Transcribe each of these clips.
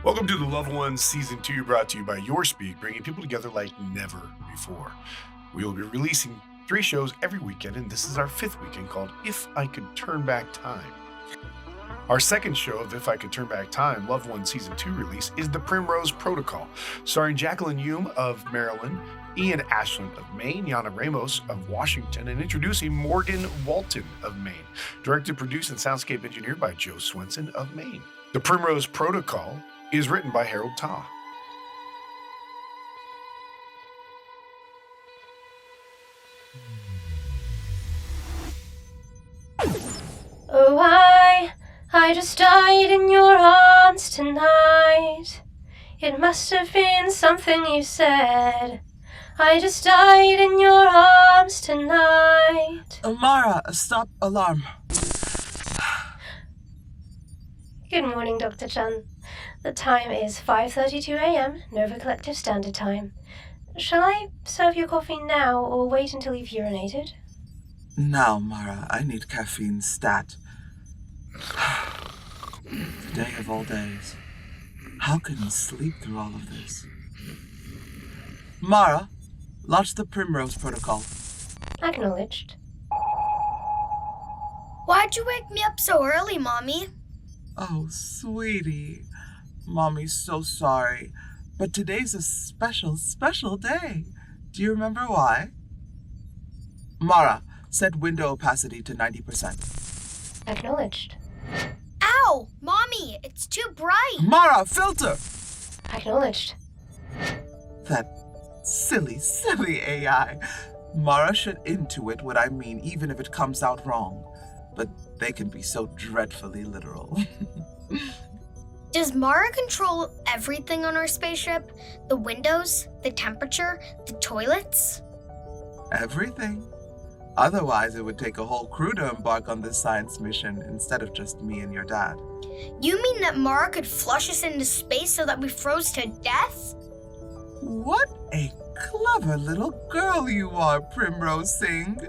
Welcome to the Loved Ones Season 2, brought to you by Your Speak, bringing people together like never before. We will be releasing 3 shows every weekend, and this is our 5th weekend called If I Could Turn Back Time. Our second show of If I Could Turn Back Time, Loved Ones Season 2 release, is the Primrose Protocol, starring Jacqueline Youm of Maryland, Ian Ashland of Maine, Yana Ramos of Washington, and introducing Morgan Walton of Maine. Directed, produced, and soundscape engineered by Joe Swenson of Maine. The Primrose Protocol is written by Harold Ta. Oh, I just died in your arms tonight. It must have been something you said. I just died in your arms tonight. Amara, stop alarm. Good morning, Dr. Chan. The time is 5:32 a.m., Nova Collective Standard Time. Shall I serve your coffee now or wait until you've urinated? Now, Mara, I need caffeine stat. The day of all days. How can you sleep through all of this? Mara, launch the Primrose Protocol. Acknowledged. Why'd you wake me up so early, Mommy? Oh, sweetie. Mommy's so sorry, but today's a special day. Do you remember why? Mara, set window opacity to 90%. Acknowledged. Ow! Mommy, it's too bright! Mara, filter! Acknowledged. That silly AI. Mara should intuit what I mean, even if it comes out wrong. But they can be so dreadfully literal. Does Mara control everything on our spaceship? The windows, the temperature, the toilets? Everything. Otherwise, it would take a whole crew to embark on this science mission instead of just me and your dad. You mean that Mara could flush us into space so that we froze to death? What a clever little girl you are, Primrose Singh.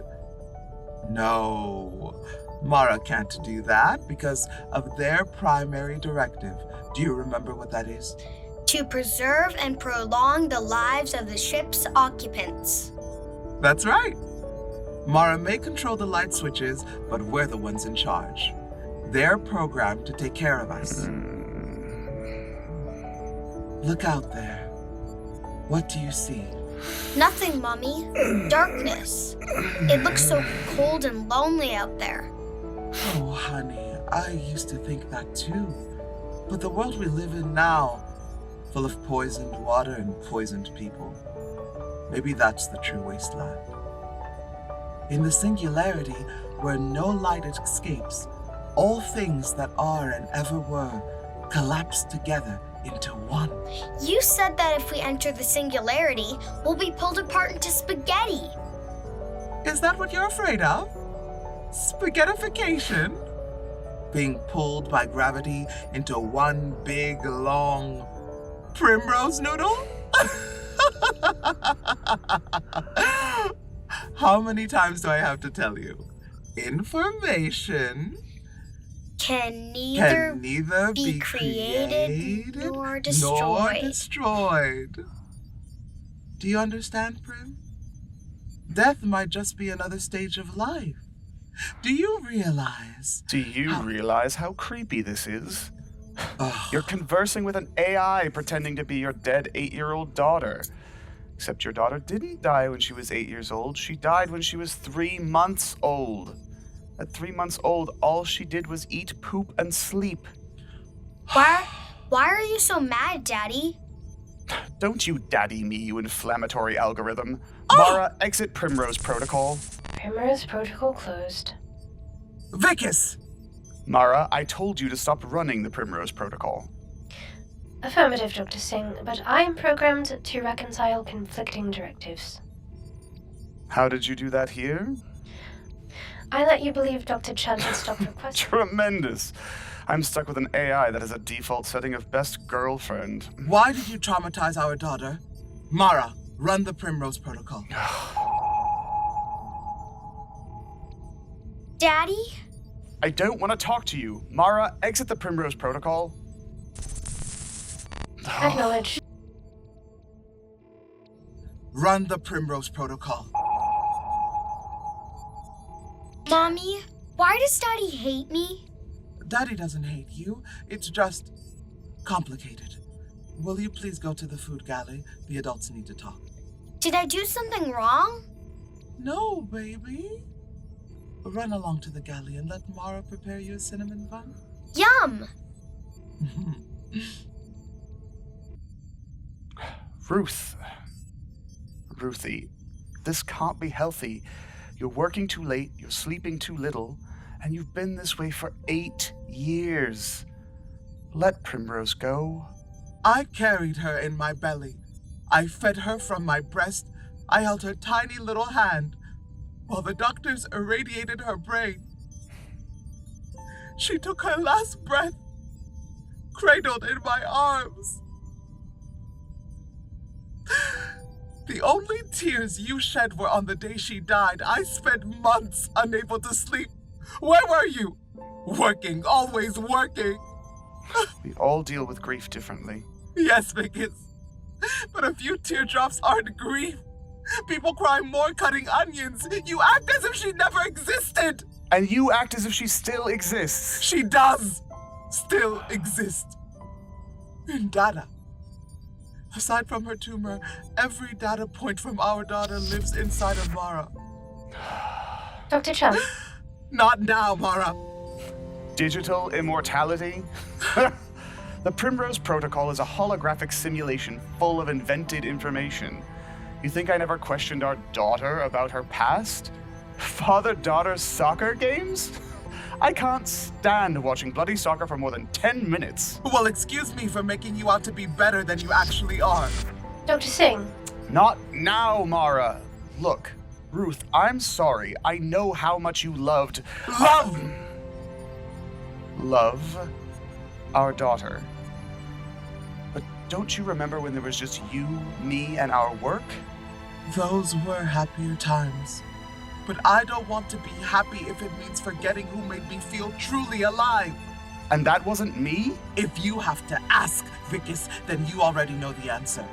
No, Mara can't do that because of their primary directive. Do you remember what that is? To preserve and prolong the lives of the ship's occupants. That's right. Mara may control the light switches, but we're the ones in charge. They're programmed to take care of us. Look out there. What do you see? Nothing, Mommy. Darkness. It looks so cold and lonely out there. Oh, honey, I used to think that too. But the world we live in now, full of poisoned water and poisoned people, maybe that's the true wasteland. In the singularity, where no light escapes, all things that are and ever were collapse together into one. You said that if we enter the singularity, we'll be pulled apart into spaghetti. Is that what you're afraid of? Spaghettification? Being pulled by gravity into one big, long primrose noodle? How many times do I have to tell you? Information Can neither be created nor destroyed. Do you understand, Prim? Death might just be another stage of life. Do you realize? Do you realize how creepy this is? Oh, You're conversing with an AI pretending to be your dead 8-year-old daughter. Except your daughter didn't die when she was 8 years old. She died when she was 3 months old. At 3 months old, all she did was eat, poop, and sleep. Why are you so mad, Daddy? Don't you daddy me, you inflammatory algorithm. Mara, exit Primrose Protocol. Primrose Protocol closed. Vicus! Mara, I told you to stop running the Primrose Protocol. Affirmative, Dr. Singh, but I am programmed to reconcile conflicting directives. How did you do that here? I let you believe Dr. Chun had stopped requesting. Tremendous. I'm stuck with an AI that has a default setting of best girlfriend. Why did you traumatize our daughter? Mara, run the Primrose Protocol. Daddy? I don't want to talk to you. Mara, exit the Primrose Protocol. Acknowledge. Run the Primrose Protocol. Mommy, why does Daddy hate me? Daddy doesn't hate you. It's just complicated. Will you please go to the food galley? The adults need to talk. Did I do something wrong? No, baby. Run along to the galley and let Mara prepare you a cinnamon bun. Yum! Ruthie, this can't be healthy. You're working too late, you're sleeping too little, and you've been this way for 8 years. Let Primrose go. I carried her in my belly. I fed her from my breast. I held her tiny little hand while the doctors irradiated her brain. She took her last breath, cradled in my arms. The only tears you shed were on the day she died. I spent months unable to sleep. Where were you? Working, always working. We all deal with grief differently. Yes, Vickers. But a few teardrops aren't grief. People cry more cutting onions. You act as if she never existed. And you act as if she still exists. She does still exist. In data. Aside from her tumor, every data point from our daughter lives inside of Mara. Dr. Chum. Not now, Mara. Digital immortality? The Primrose Protocol is a holographic simulation full of invented information. You think I never questioned our daughter about her past? Father-daughter soccer games? I can't stand watching bloody soccer for more than 10 minutes. Well, excuse me for making you out to be better than you actually are. Dr. Singh. Not now, Mara. Look, Ruth, I'm sorry. I know how much you loved... Love our daughter. But don't you remember when there was just you, me, and our work? Those were happier times. But I don't want to be happy if it means forgetting who made me feel truly alive. And that wasn't me? If you have to ask, Vickers, then you already know the answer.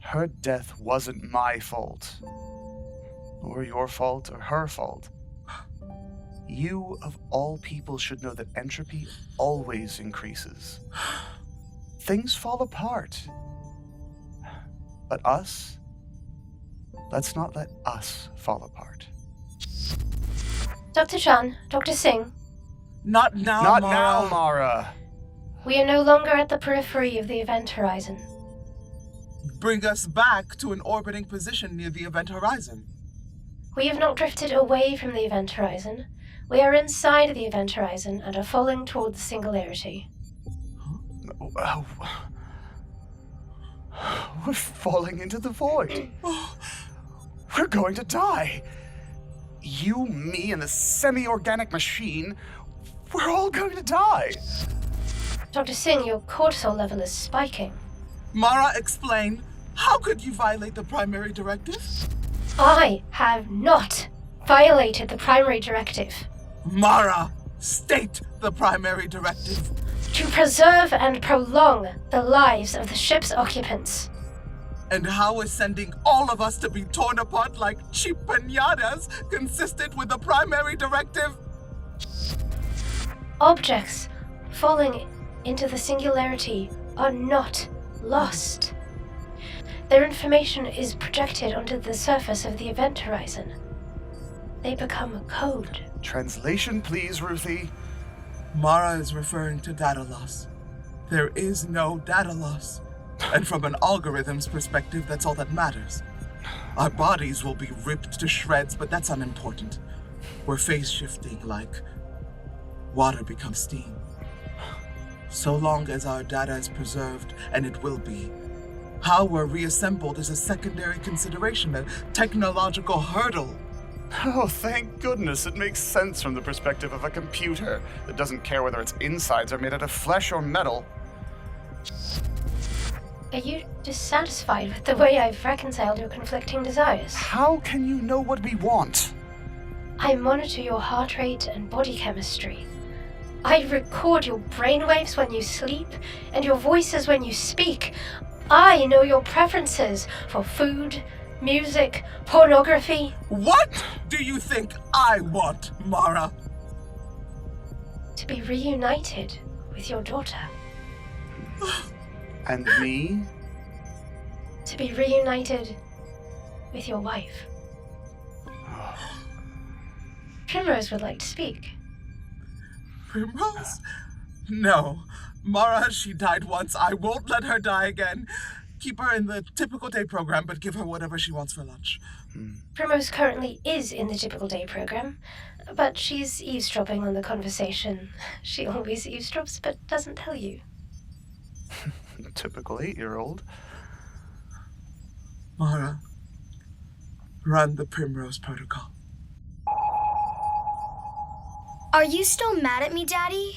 Her death wasn't my fault. Or your fault, or her fault. You, of all people, should know that entropy always increases. Things fall apart. But us? Let's not let us fall apart. Dr. Chan, Dr. Singh. Not now, Not Mara. now, Mara. We are no longer at the periphery of the event horizon. Bring us back to an orbiting position near the event horizon. We have not drifted away from the event horizon. We are inside the event horizon and are falling toward the singularity. Oh. We're falling into the void. We're going to die. You, me, and the semi-organic machine, we're all going to die. Dr. Singh, your cortisol level is spiking. Mara, explain. How could you violate the primary directive? I have not violated the primary directive. Mara, state the primary directive. To preserve and prolong the lives of the ship's occupants. And how is sending all of us to be torn apart like cheap piñatas consistent with the primary directive? Objects falling into the singularity are not lost. Their information is projected onto the surface of the event horizon. They become code. Translation, please, Ruthie. Mara is referring to data loss. There is no data loss. And from an algorithm's perspective, that's all that matters. Our bodies will be ripped to shreds, but that's unimportant. We're phase shifting like water becomes steam. So long as our data is preserved, and it will be, how we're reassembled is a secondary consideration, a technological hurdle. Oh, thank goodness it makes sense from the perspective of a computer that doesn't care whether its insides are made out of flesh or metal. Are you dissatisfied with the way I've reconciled your conflicting desires? How can you know what we want? I monitor your heart rate and body chemistry. I record your brainwaves when you sleep and your voices when you speak. I know your preferences for food, music, pornography. What do you think I want, Mara? To be reunited with your daughter. And me? To be reunited with your wife. Primrose would like to speak. Primrose? No. Mara, she died once. I won't let her die again. Keep her in the typical day program, but give her whatever she wants for lunch. Primrose currently is in the typical day program, but she's eavesdropping on the conversation. She always eavesdrops, but doesn't tell you. Typical 8-year-old. Mara, run the Primrose Protocol. Are you still mad at me, Daddy?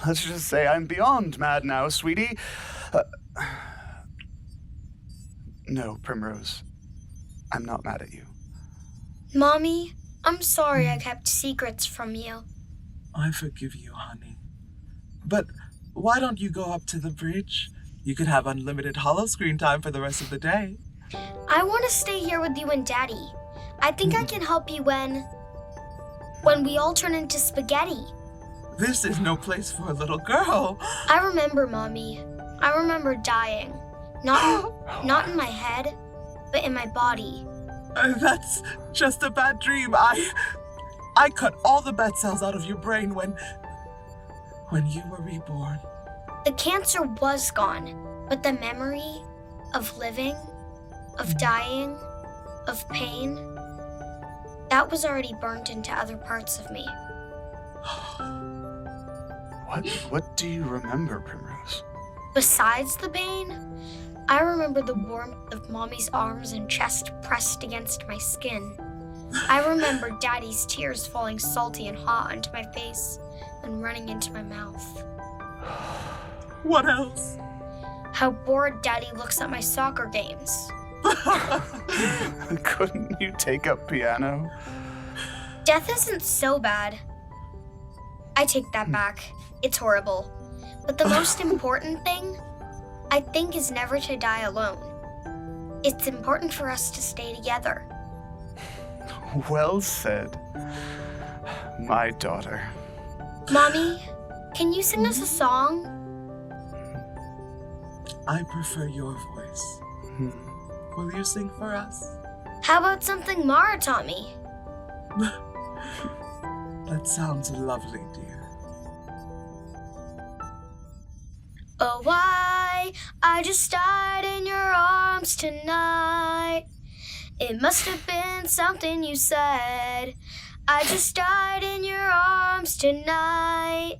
Let's just say I'm beyond mad now, sweetie. No, Primrose. I'm not mad at you. Mommy, I'm sorry I kept secrets from you. I forgive you, honey. But why don't you go up to the bridge? You could have unlimited holo screen time for the rest of the day. I want to stay here with you and Daddy. I think I can help you when we all turn into spaghetti. This is no place for a little girl. I remember, Mommy. I remember dying. Not in my head, but in my body. That's just a bad dream. I cut all the bad cells out of your brain when you were reborn. The cancer was gone, but the memory of living, of dying, of pain, that was already burnt into other parts of me. What do you remember, Primrose? Besides the pain, I remember the warmth of Mommy's arms and chest pressed against my skin. I remember Daddy's tears falling salty and hot onto my face and running into my mouth. What else? How bored Daddy looks at my soccer games. Couldn't you take up piano? Death isn't so bad. I take that back. It's horrible. But the most important thing, I think, is never to die alone. It's important for us to stay together. Well said, my daughter. Mommy, can you sing us a song? I prefer your voice. Will you sing for us? How about something Mara taught me? That sounds lovely, dear. Oh, I just died in your arms tonight. It must have been something you said. I just died in your arms tonight.